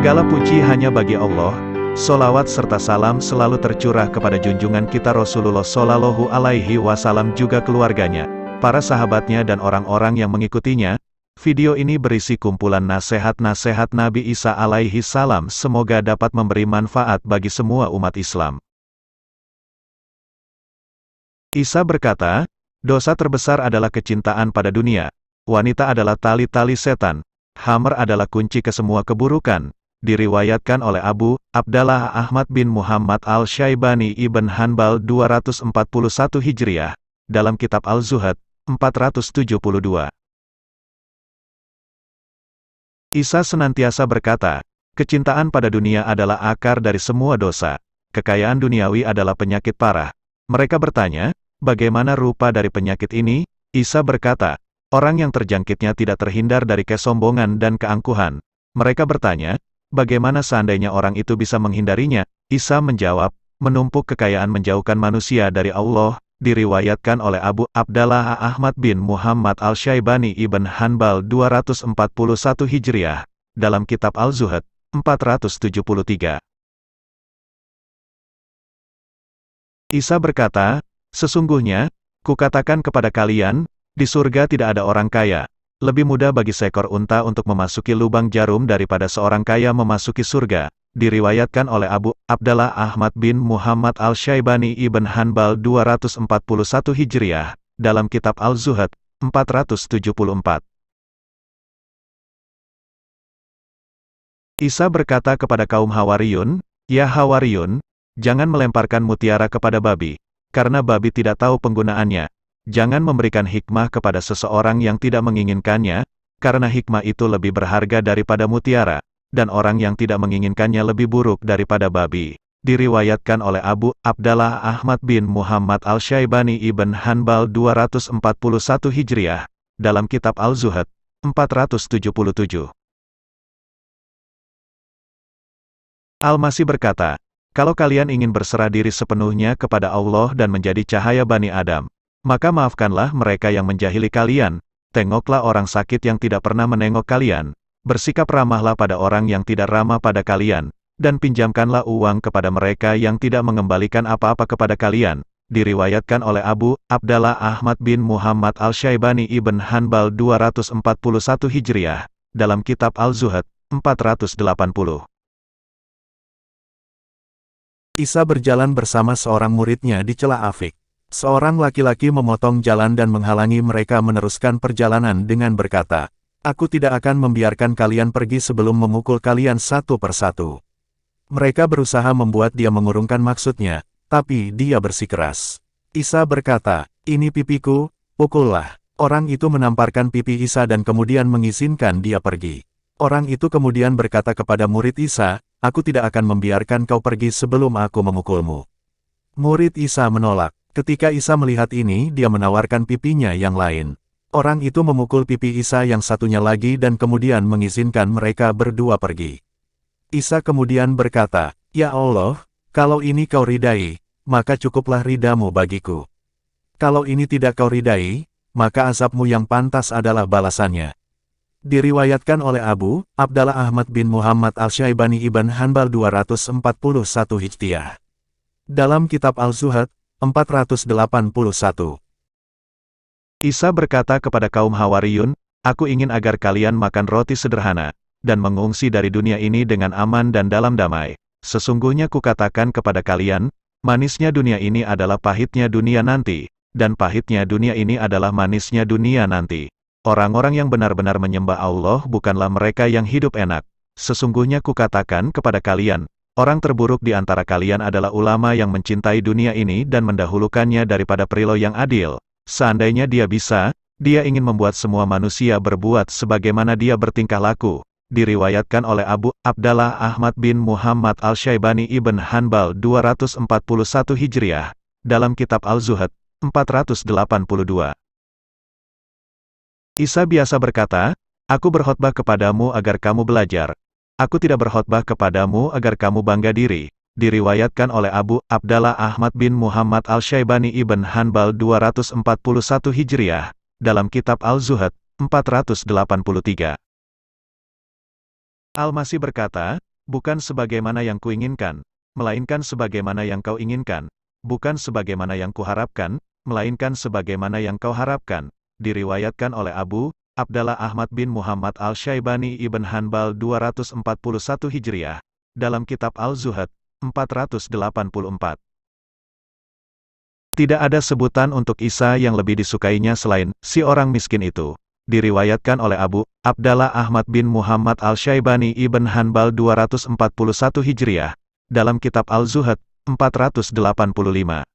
Segala puji hanya bagi Allah, solawat serta salam selalu tercurah kepada junjungan kita Rasulullah Shallallahu Alaihi Wasallam juga keluarganya, para sahabatnya dan orang-orang yang mengikutinya. Video ini berisi kumpulan nasihat-nasihat Nabi Isa alaihi salam, semoga dapat memberi manfaat bagi semua umat Islam. Isa berkata, dosa terbesar adalah kecintaan pada dunia. Wanita adalah tali-tali setan. Khamr adalah kunci ke semua keburukan. Diriwayatkan oleh Abu Abdallah Ahmad bin Muhammad al-Syaibani ibn Hanbal 241 Hijriah, dalam kitab Al-Zuhad, 472. Isa senantiasa berkata, kecintaan pada dunia adalah akar dari semua dosa. Kekayaan duniawi adalah penyakit parah. Mereka bertanya, bagaimana rupa dari penyakit ini? Isa berkata, orang yang terjangkitnya tidak terhindar dari kesombongan dan keangkuhan. Mereka bertanya, bagaimana seandainya orang itu bisa menghindarinya? Isa menjawab, menumpuk kekayaan menjauhkan manusia dari Allah. Diriwayatkan oleh Abu Abdallah Ahmad bin Muhammad al-Syaibani ibn Hanbal 241 Hijriah, dalam kitab Al-Zuhad, 473. Isa berkata, sesungguhnya, kukatakan kepada kalian, di surga tidak ada orang kaya. Lebih mudah bagi seekor unta untuk memasuki lubang jarum daripada seorang kaya memasuki surga. Diriwayatkan oleh Abu Abdallah Ahmad bin Muhammad al-Syaibani ibn Hanbal 241 Hijriah, dalam kitab Al-Zuhad, 474. Isa berkata kepada kaum Hawariyun, ya Hawariyun, jangan melemparkan mutiara kepada babi, karena babi tidak tahu penggunaannya. Jangan memberikan hikmah kepada seseorang yang tidak menginginkannya, karena hikmah itu lebih berharga daripada mutiara, dan orang yang tidak menginginkannya lebih buruk daripada babi. Diriwayatkan oleh Abu Abdallah Ahmad bin Muhammad al-Syaibani ibn Hanbal 241 Hijriah, dalam kitab Al-Zuhad, 477. Al-Masih berkata, kalau kalian ingin berserah diri sepenuhnya kepada Allah dan menjadi cahaya Bani Adam, maka maafkanlah mereka yang menjahili kalian, tengoklah orang sakit yang tidak pernah menengok kalian, bersikap ramahlah pada orang yang tidak ramah pada kalian, dan pinjamkanlah uang kepada mereka yang tidak mengembalikan apa-apa kepada kalian. Diriwayatkan oleh Abu Abdallah Ahmad bin Muhammad al-Syaibani ibn Hanbal 241 Hijriah, dalam kitab Al-Zuhad, 480. Isa berjalan bersama seorang muridnya di celah Afik. Seorang laki-laki memotong jalan dan menghalangi mereka meneruskan perjalanan dengan berkata, aku tidak akan membiarkan kalian pergi sebelum memukul kalian satu persatu. Mereka berusaha membuat dia mengurungkan maksudnya, tapi dia bersikeras. Isa berkata, ini pipiku, pukullah. Orang itu menamparkan pipi Isa dan kemudian mengizinkan dia pergi. Orang itu kemudian berkata kepada murid Isa, aku tidak akan membiarkan kau pergi sebelum aku memukulmu. Murid Isa menolak. Ketika Isa melihat ini, dia menawarkan pipinya yang lain. Orang itu memukul pipi Isa yang satunya lagi dan kemudian mengizinkan mereka berdua pergi. Isa kemudian berkata, ya Allah, kalau ini kau ridai, maka cukuplah ridamu bagiku. Kalau ini tidak kau ridai, maka azabmu yang pantas adalah balasannya. Diriwayatkan oleh Abu Abdallah Ahmad bin Muhammad al-Syaibani ibn Hanbal 241 Hijriah. Dalam kitab Al-Zuhad, 481. Isa berkata kepada kaum Hawariyun, aku ingin agar kalian makan roti sederhana, dan mengungsi dari dunia ini dengan aman dan dalam damai. Sesungguhnya kukatakan kepada kalian, manisnya dunia ini adalah pahitnya dunia nanti, dan pahitnya dunia ini adalah manisnya dunia nanti. Orang-orang yang benar-benar menyembah Allah bukanlah mereka yang hidup enak. Sesungguhnya kukatakan kepada kalian, orang terburuk di antara kalian adalah ulama yang mencintai dunia ini dan mendahulukannya daripada perilo yang adil. Seandainya dia bisa, dia ingin membuat semua manusia berbuat sebagaimana dia bertingkah laku. Diriwayatkan oleh Abu Abdallah Ahmad bin Muhammad al-Syaibani ibn Hanbal 241 Hijriah, dalam kitab Al-Zuhad, 482. Isa biasa berkata, aku berkhotbah kepadamu agar kamu belajar. Aku tidak berkhotbah kepadamu agar kamu bangga diri. Diriwayatkan oleh Abu Abdallah Ahmad bin Muhammad al-Syaibani ibn Hanbal 241 Hijriah, dalam kitab Al-Zuhad, 483. Al-Masih berkata, Bukan sebagaimana yang kuinginkan, melainkan sebagaimana yang kau inginkan. Bukan sebagaimana yang kuharapkan, melainkan sebagaimana yang kau harapkan. Diriwayatkan oleh Abu Abdallah Ahmad bin Muhammad Al-Syaibani Ibn Hanbal 241 Hijriah. Dalam kitab Al-Zuhad, 484. Tidak ada sebutan untuk Isa yang lebih disukainya selain si orang miskin itu. Diriwayatkan oleh Abu Abdallah Ahmad bin Muhammad Al-Syaibani Ibn Hanbal 241 Hijriah. Dalam kitab Al-Zuhad, 485.